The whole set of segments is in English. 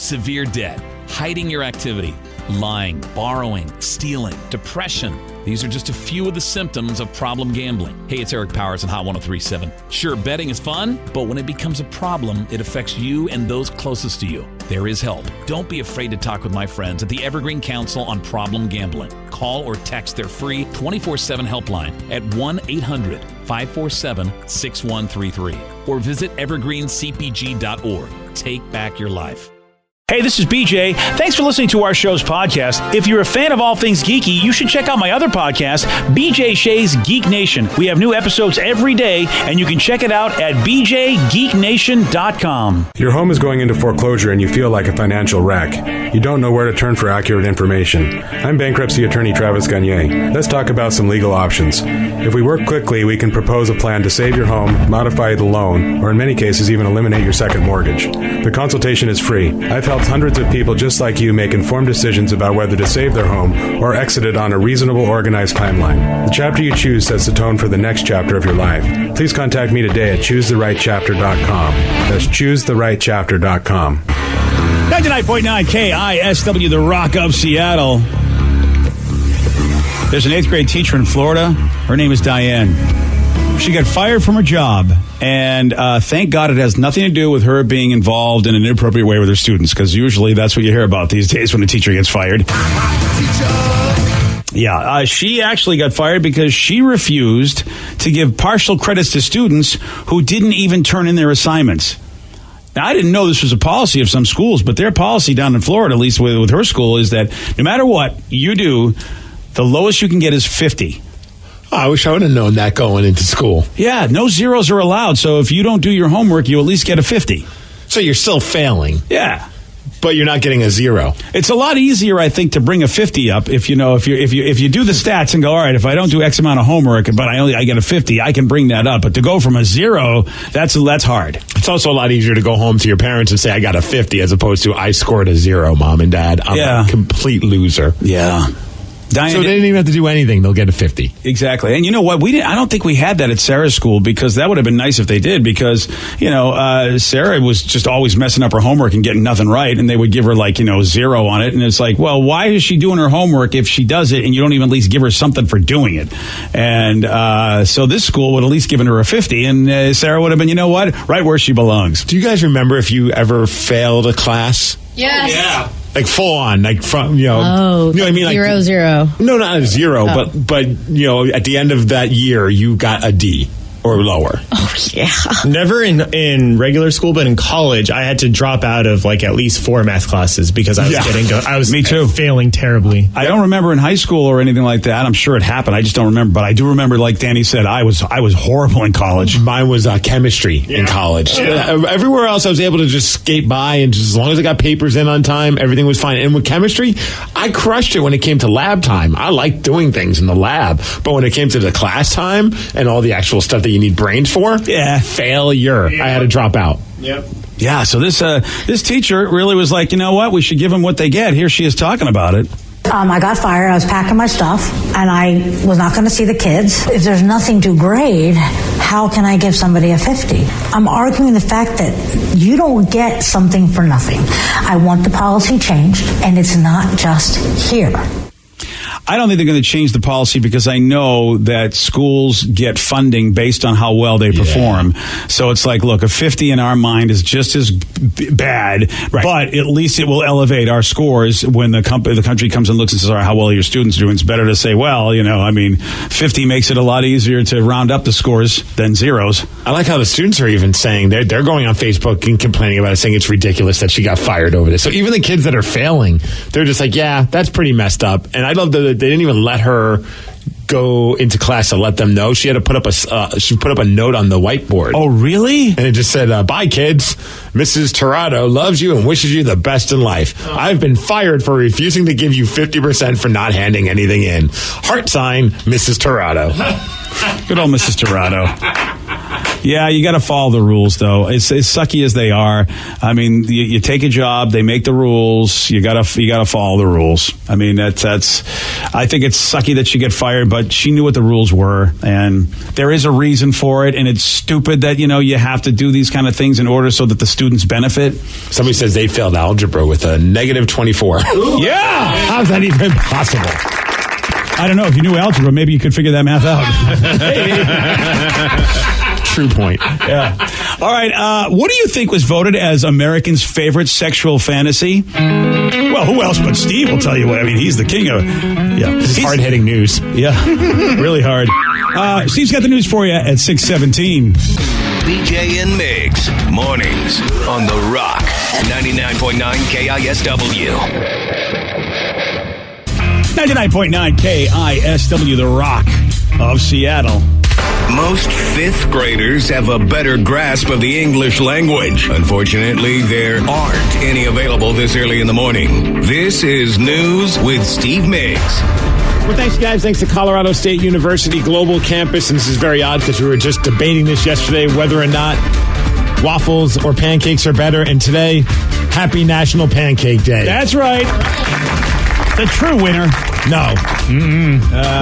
severe debt, hiding your activity, lying, borrowing, stealing, depression. These are just a few of the symptoms of problem gambling. Hey, it's Eric Powers on Hot 103.7. Sure, betting is fun, but when it becomes a problem, it affects you and those closest to you. There is help. Don't be afraid to talk with my friends at the Evergreen Council on Problem Gambling. Call or text their free 24/7 helpline at 1-800-547-6133 or visit evergreencpg.org. Take back your life. Hey, this is BJ. Thanks for listening to our show's podcast. If you're a fan of all things geeky, you should check out my other podcast, BJ Shea's Geek Nation. We have new episodes every day, and you can check it out at bjgeeknation.com. Your home is going into foreclosure and you feel like a financial wreck. You don't know where to turn for accurate information. I'm bankruptcy attorney Travis Gagne. Let's talk about some legal options. If we work quickly, we can propose a plan to save your home, modify the loan, or in many cases even eliminate your second mortgage. The consultation is free. I've helped hundreds of people just like you make informed decisions about whether to save their home or exit it on a reasonable, organized timeline. The chapter you choose sets the tone for the next chapter of your life. Please contact me today at choosetherightchapter.com. That's choosetherightchapter.com. 99.9 KISW, the Rock of Seattle. There's an 8th grade teacher in Florida. Her name is Diane. She got fired from her job, and thank God it has nothing to do with her being involved in an inappropriate way with her students, because usually that's what you hear about these days when a teacher gets fired. Yeah, she actually got fired because she refused to give partial credits to students who didn't even turn in their assignments. Now, I didn't know this was a policy of some schools, but their policy down in Florida, at least with her school, is that no matter what you do, the lowest you can get is 50. I wish I would have known that going into school. Yeah, no zeros are allowed. So if you don't do your homework, you at least get a 50. So you're still failing. Yeah. But you're not getting a 0. It's a lot easier, I think, to bring a 50 up if you do the stats and go, all right, if I don't do X amount of homework, but I get a 50, I can bring that up. But to go from a 0, that's hard. It's also a lot easier to go home to your parents and say, I got a 50, as opposed to I scored a 0, Mom and Dad. I'm a complete loser. Yeah. Diane, so they didn't even have to do anything. They'll get a 50. Exactly. And you know what? I don't think we had that at Sarah's school, because that would have been nice if they did, because, Sarah was just always messing up her homework and getting nothing right. And they would give her 0 on it. And it's like, well, why is she doing her homework if she does it and you don't even at least give her something for doing it? And so this school would at least given her a 50, and Sarah would have been, you know what? Right where she belongs. Do you guys remember if you ever failed a class? Yes. Yeah. Like full on, from, Oh, you know what I mean? 0. No, not a 0, but at the end of that year, you got a D or lower. Oh, yeah. Never in regular school, but in college, I had to drop out of at least 4 math classes because I was Me too. Failing terribly. I don't remember in high school or anything like that. I'm sure it happened. I just don't remember. But I do remember, like Danny said, I was horrible in college. Mine was chemistry in college. Yeah. Everywhere else, I was able to just skate by, and just as long as I got papers in on time, everything was fine. And with chemistry, I crushed it when it came to lab time. I liked doing things in the lab. But when it came to the class time and all the actual stuff that you need brains for, failure. Yeah. I had to drop out. Yep. Yeah, so this teacher really was like, you know what? We should give them what they get. Here she is talking about it. I got fired. I was packing my stuff, and I was not going to see the kids. If there's nothing to grade, how can I give somebody a 50? I'm arguing the fact that you don't get something for nothing. I want the policy changed, and it's not just here. I don't think they're going to change the policy, because I know that schools get funding based on how well they perform. So it's like, look, a 50 in our mind is just as bad, but at least it will elevate our scores when the country comes and looks and says, all right, how well are your students doing? It's better to say, 50 makes it a lot easier to round up the scores than zeros. I like how the students are even saying, they're going on Facebook and complaining about it, saying it's ridiculous that she got fired over this. So even the kids that are failing, they're just like, yeah, that's pretty messed up. And I love that they didn't even let her go into class to let them know. She had to put up a note on the whiteboard. Oh, really? And it just said, bye, kids. Mrs. Torado loves you and wishes you the best in life. I've been fired for refusing to give you 50% for not handing anything in. Heart sign, Mrs. Torado. Good old Mrs. Torado. Yeah, you got to follow the rules, though. As sucky as they are, I mean, you take a job, they make the rules. You got to follow the rules. I mean, that's. I think it's sucky that she get fired, but she knew what the rules were, and there is a reason for it. And it's stupid that you have to do these kind of things in order so that the students benefit. Somebody says they failed algebra with a negative 24. Yeah, how's that even possible? I don't know. If you knew algebra, maybe you could figure that math out. True point. Yeah. All right. What do you think was voted as Americans' favorite sexual fantasy? Well, who else but Steve will tell you what. I mean, he's the king of. Yeah, this is hard-hitting news. Yeah, really hard. Steve's got the news for you at 6:17. BJ and Migs, mornings on The Rock, 99.9 KISW. 99.9 KISW, The Rock of Seattle. Most fifth graders have a better grasp of the English language. Unfortunately, there aren't any available this early in the morning. This is News with Steve Migs. Well, thanks, guys. Thanks to Colorado State University Global Campus. And this is very odd because we were just debating this yesterday, whether or not waffles or pancakes are better. And today, happy National Pancake Day. That's right. The true winner. No.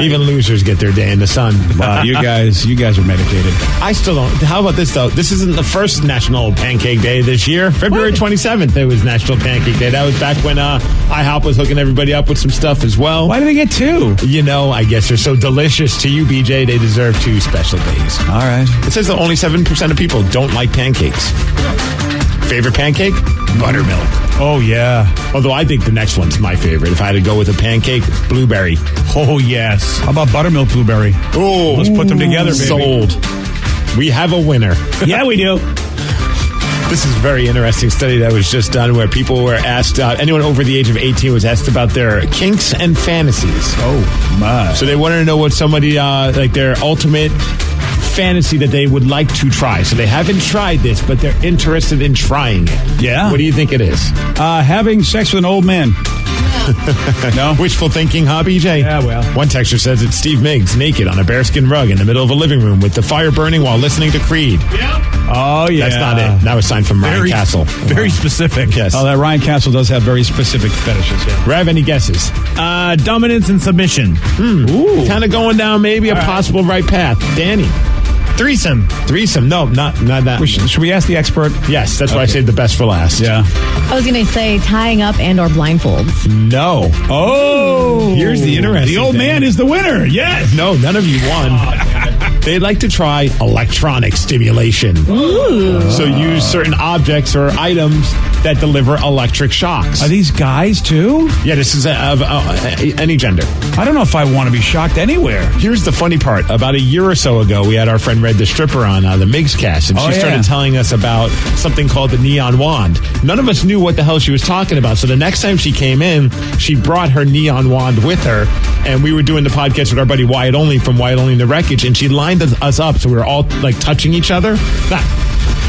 Even losers get their day in the sun. Wow, you guys are medicated. I still don't. How about this, though? This isn't the first National Pancake Day this year. February 27th, it was National Pancake Day. That was back when IHOP was hooking everybody up with some stuff as well. Why do they get two? I guess they're so delicious to you, BJ. They deserve 2 special days. All right. It says that only 7% of people don't like pancakes. Favorite pancake? Buttermilk. Oh, yeah. Although I think the next one's my favorite. If I had to go with a pancake, blueberry. Oh, yes. How about buttermilk blueberry? Oh, let's put them together, baby. Sold. We have a winner. Yeah, we do. This is a very interesting study that was just done where people were asked, anyone over the age of 18 was asked about their kinks and fantasies. Oh, my. So they wanted to know what somebody, their ultimate fantasy that they would like to try. So they haven't tried this, but they're interested in trying it. Yeah. What do you think it is? Having sex with an old man. No? Wishful thinking, huh, BJ? Yeah, well. One texter says it's Steve Miggs naked on a bearskin rug in the middle of a living room with the fire burning while listening to Creed. Yeah. Oh, yeah. That's not it. That was signed from Ryan Castle. Very specific. Yes. Oh, that Ryan Castle does have very specific fetishes. Yeah. Rev, any guesses? Dominance and submission. Ooh. Kind of going down maybe a possible right path. Danny. Threesome. No, not that. Should we ask the expert? Yes, that's why I saved the best for last. Yeah. I was going to say tying up and or blindfolds. No. Oh. Here's the interesting The old thing. man is the winner. Yes. No, none of you won. They'd like to try electronic stimulation. Ooh. So use certain objects or items that deliver electric shocks. Are these guys, too? Yeah, this is of any gender. I don't know if I want to be shocked anywhere. Here's the funny part. About a year or so ago, we had our friend Red the Stripper on the Migs Cast, and she started telling us about something called the neon wand. None of us knew what the hell she was talking about. So the next time she came in, she brought her neon wand with her, and we were doing the podcast with our buddy Wyatt Only from Wyatt Only in the Wreckage, and she lined us up so we were all like touching each other. Not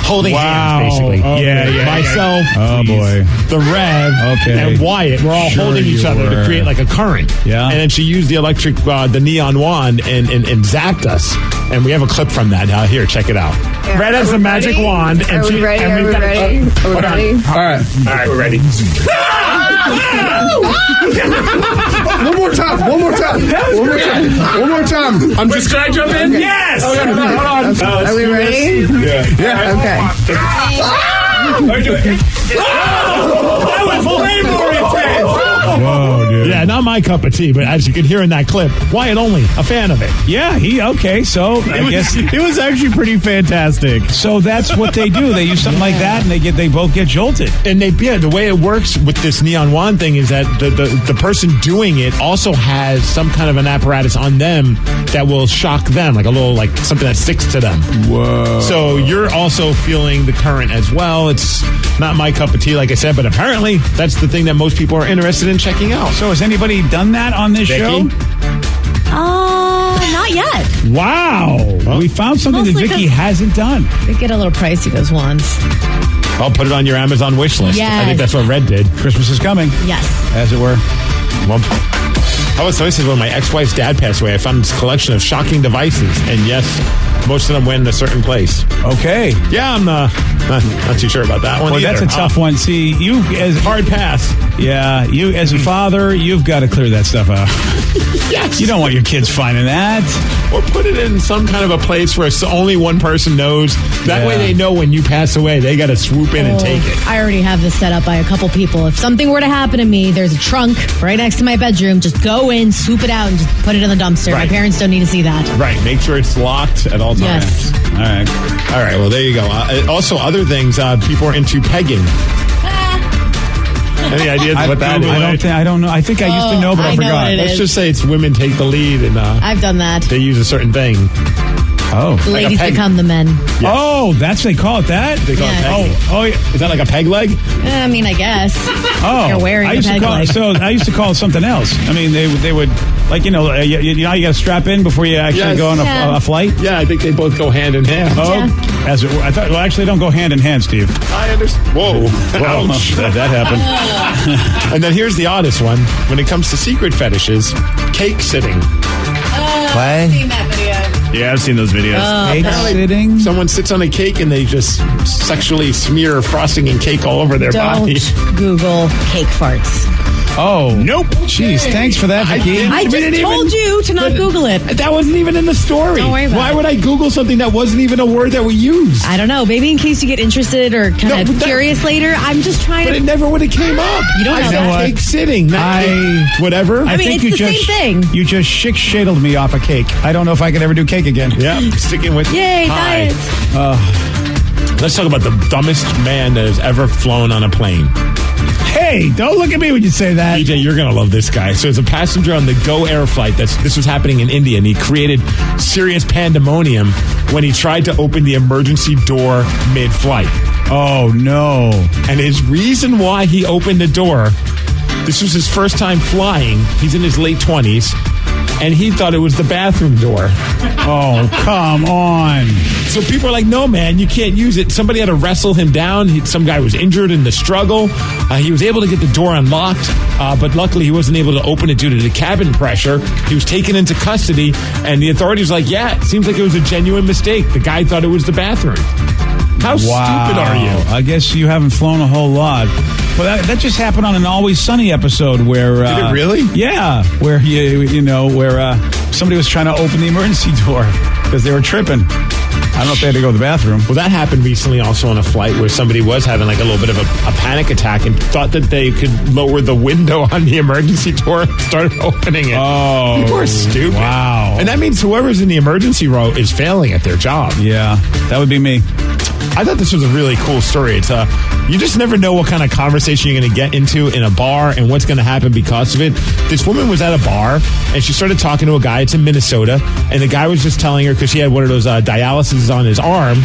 holding hands, basically. Yeah. Myself, oh boy, the Rev, and Wyatt, we're all holding each other to create like a current. Yeah. And then she used the electric, the neon wand and zapped us. And we have a clip from that. Here, check it out. Yeah. Red has a magic wand. And Are we ready? Are we ready? All right, we're ready. One more time. I'm just. Can I jump in? Yes. Okay, hold on. Are we ready? Yeah. Okay. That was way more intense. Whoa, dude. Yeah, not my cup of tea, but as you can hear in that clip, Wyatt Only, a fan of it. Yeah, so I guess it was actually pretty fantastic. So that's what they do. They use something like that, and they both get jolted. And the way it works with this neon wand thing is that the person doing it also has some kind of an apparatus on them that will shock them, like a little something that sticks to them. Whoa! So you're also feeling the current as well. It's not my cup of tea, like I said, but apparently that's the thing that most people are interested in checking out. So has anybody done that on this show? Not yet. Wow. Well, we found something that Mostly Vicky hasn't done. They get a little pricey those ones. I'll put it on your Amazon wish list. Yes. I think that's what Red did. Christmas is coming. Yes. As it were. Well, I was so when my ex-wife's dad passed away, I found this collection of shocking devices. And yes, Most of them went in a certain place. Okay. Yeah, I'm not too sure about that one. Well, that's a tough one. See, you as hard pass. Yeah, you as a father, you've got to clear that stuff out. Yes. You don't want your kids finding that. Or put it in some kind of a place where only one person knows. That way they know when you pass away, they got to swoop in and take it. I already have this set up by a couple people. If something were to happen to me, there's a trunk right next to my bedroom. Just go in, swoop it out, and just put it in the dumpster. Right. My parents don't need to see that. Right. Make sure it's locked at all times. Yes. All right. All right. Well, there you go. Also, other things, people are into pegging. Any ideas what that is? I don't know. I think I used to know, but I forgot. Know what it Let's is. just say it's women take the lead, and I've done that. they use a certain thing. Oh. The ladies peg. become the men. Yes. Oh, they call it that? They call it pegging. Oh, yeah. Is that like a peg leg? I mean, I guess. Oh, You're wearing I a used peg to call leg. I used to call it something else. I mean, they would like you know you got to strap in before you actually go on a flight. Yeah, I think they both go hand in hand. Oh, I thought. Well, actually, they don't go hand in hand, Steve. I understand. Whoa. Ouch. That happened. And then here's the oddest one. When it comes to secret fetishes, cake sitting. I've seen that video. Yeah, I've seen those videos. Cake sitting. Someone sits on a cake and they just sexually smear frosting and cake all over their body. Don't Google cake farts. Oh, nope. Jeez, thanks for that, Vicky. I just told you to not Google it. That wasn't even in the story. Don't worry about Why it. would I Google something that wasn't even a word that we used? I don't know. Maybe in case you get interested or kind of curious later. I'm just trying But to. it never would have came up. You don't know said that. cake sitting. Not cake, whatever. I mean, think it's you the just same thing. You just shadled me off a cake. I don't know if I could ever do cake again. Yeah, sticking with Yay, pie. diet. Let's talk about the dumbest man that has ever flown on a plane. Hey, don't look at me when you say that. BJ, you're going to love this guy. So, as a passenger on the Go Air flight, this was happening in India, and he created serious pandemonium when he tried to open the emergency door mid-flight. Oh, no. And his reason why he opened the door, this was his first time flying. He's in his late 20s, and he thought it was the bathroom door. Oh, come on. So people are like, no, man, you can't use it. Somebody had to wrestle him down. Some guy was injured in the struggle. He was able to get the door unlocked, but luckily he wasn't able to open it due to the cabin pressure. He was taken into custody, and the authorities were like, yeah, it seems like it was a genuine mistake. The guy thought it was the bathroom. How stupid are you? I guess you haven't flown a whole lot. Well, that just happened on an Always Sunny episode where... Did it really? Yeah, where where somebody was trying to open the emergency door because they were tripping. I don't know if they had to go to the bathroom. Well, that happened recently also on a flight where somebody was having like a little bit of a panic attack and thought that they could lower the window on the emergency door and started opening it. Oh. People are stupid. Wow. And that means whoever's in the emergency row is failing at their job. Yeah, that would be me. I thought this was a really cool story. It's you just never know what kind of conversation you're going to get into in a bar and what's going to happen because of it. This woman was at a bar and she started talking to a guy. It's in Minnesota, and the guy was just telling her because she had one of those dialysis on his arm,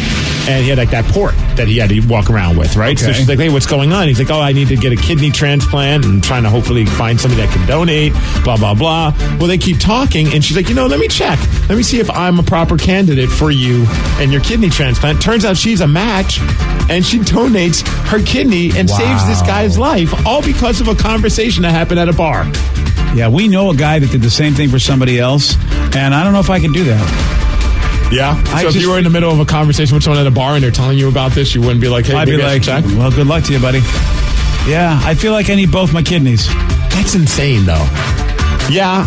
and he had like that port that he had to walk around with, right? Okay. So she's like, "Hey, what's going on?" He's like, "Oh, I need to get a kidney transplant and trying to hopefully find somebody that can donate." Blah blah blah. Well, they keep talking, and she's like, "Let me check. Let me see if I'm a proper candidate for you and your kidney transplant." Turns out she's a match, and she donates her kidney and saves this guy's life, all because of a conversation that happened at a bar. Yeah, we know a guy that did the same thing for somebody else, and I don't know if I can do that. Yeah? So if you were in the middle of a conversation with someone at a bar and they're telling you about this, you wouldn't be like, hey, I'd be maybe I like, should check? well, good luck to you, buddy. Yeah, I feel like I need both my kidneys. That's insane, though. Yeah,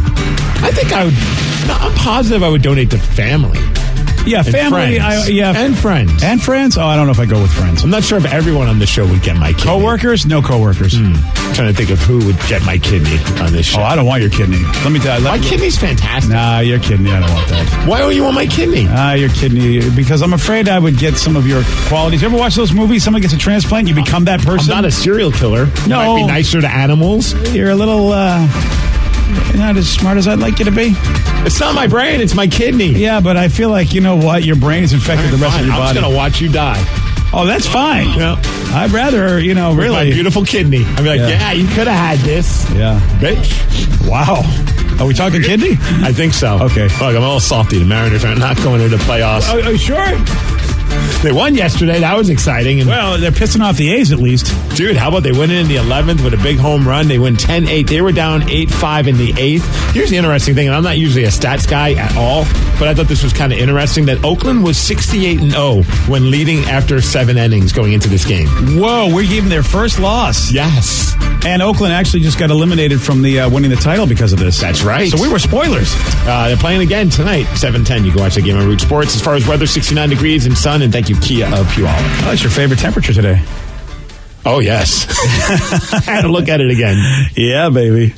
I think I would. No, I'm positive I would donate to family. Yeah, And family. friends. And friends. And friends? Oh, I don't know if I go with friends. I'm not sure if everyone on the show would get my kidney. Co-workers? No co-workers. I'm trying to think of who would get my kidney on this show. Oh, I don't want your kidney. Let me tell you. My kidney's fantastic. Nah, your kidney. I don't want that. Why don't you want my kidney? Your kidney. Because I'm afraid I would get some of your qualities. You ever watch those movies? Someone gets a transplant, you become that person? I'm not a serial killer. You No. might be nicer to animals. You're a little, not as smart as I'd like you to be. It's not my brain, it's my kidney. Yeah, but I feel like, you know what? Your brain is infected the rest of your I'm body. just going to watch you die. Oh, that's fine. Yeah. I'd rather, With really. my beautiful kidney. I'd be like, Yeah. yeah you could have had this. Yeah. Bitch. Wow. Are we talking kidney? I think so. Okay. Look, I'm a little salty. The Mariners are not going to the playoffs. Are you sure? They won yesterday. That was exciting. And Well, they're pissing off the A's at least. dude, how about they win it in the 11th with a big home run? They win 10-8. They were down 8-5 in the 8th. Here's the interesting thing, and I'm not usually a stats guy at all, but I thought this was kind of interesting that Oakland was 68-0 when leading after 7 innings going into this game. Whoa, we gave them their first loss. Yes. And Oakland actually just got eliminated from the winning the title because of this. That's right. So we were spoilers. They're playing again tonight, 7:10. You can watch the game on Root Sports. As far as weather, 69 degrees and sun, and thank you, Kia of Puyallup. Oh, that's your favorite temperature today. Oh, yes. I had to look at it again. Yeah, baby.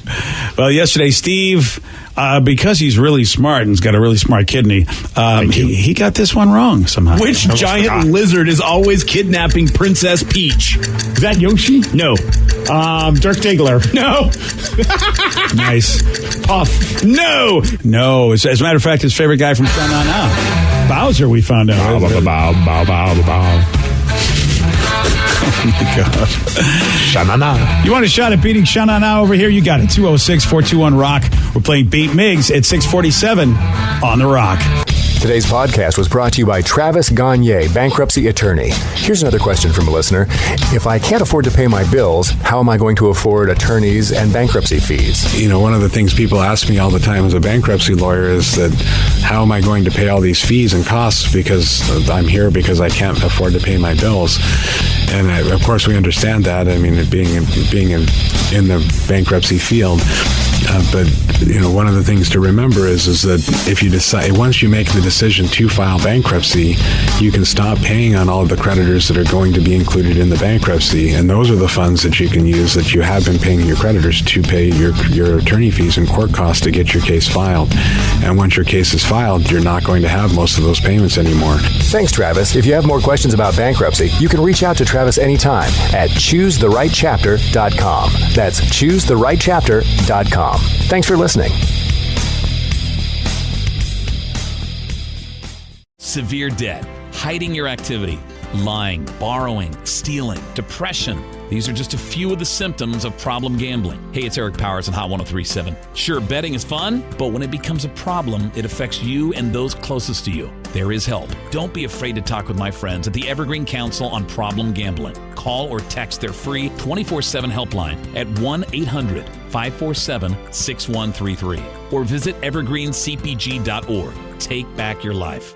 Well, yesterday, Steve, because he's really smart and has got a really smart kidney, he got this one wrong somehow. Which giant lizard is always kidnapping Princess Peach? Is that Yoshi? No. Dirk Diggler. No. Nice. Puff. No. No, as a matter of fact, his favorite guy from Sha-Na-Na. Bowser, we found out. Bow, bow, bow, bow, bow, bow. Oh, my God. Sha-na-na. You want a shot at beating Sha-Na-Na over here? You got it. 206-421-ROCK. We're playing Beat Miggs at 647 on The Rock. Today's podcast was brought to you by Travis Gagne, bankruptcy attorney. Here's another question from a listener. If I can't afford to pay my bills, how am I going to afford attorneys and bankruptcy fees? You know, one of the things people ask me all the time as a bankruptcy lawyer is that how am I going to pay all these fees and costs because I'm here because I can't afford to pay my bills? And of course, we understand that. I mean, being in the bankruptcy field. But you know, one of the things to remember is that if you decide, once you make the decision to file bankruptcy, you can stop paying on all of the creditors that are going to be included in the bankruptcy, and those are the funds that you can use that you have been paying your creditors to pay your attorney fees and court costs to get your case filed. And once your case is filed, you're not going to have most of those payments anymore. Thanks, Travis. If you have more questions about bankruptcy, you can reach out to Travis anytime at ChooseTheRightChapter.com. That's ChooseTheRightChapter.com. Thanks for listening. Severe debt, hiding your activity, lying, borrowing, stealing, depression. These are just a few of the symptoms of problem gambling. Hey, it's Eric Powers on Hot 103.7. Sure, betting is fun, but when it becomes a problem, it affects you and those closest to you. There is help. Don't be afraid to talk with my friends at the Evergreen Council on Problem Gambling. Call or text their free 24/7 helpline at 1-800-547-6133 or visit evergreencpg.org. Take back your life.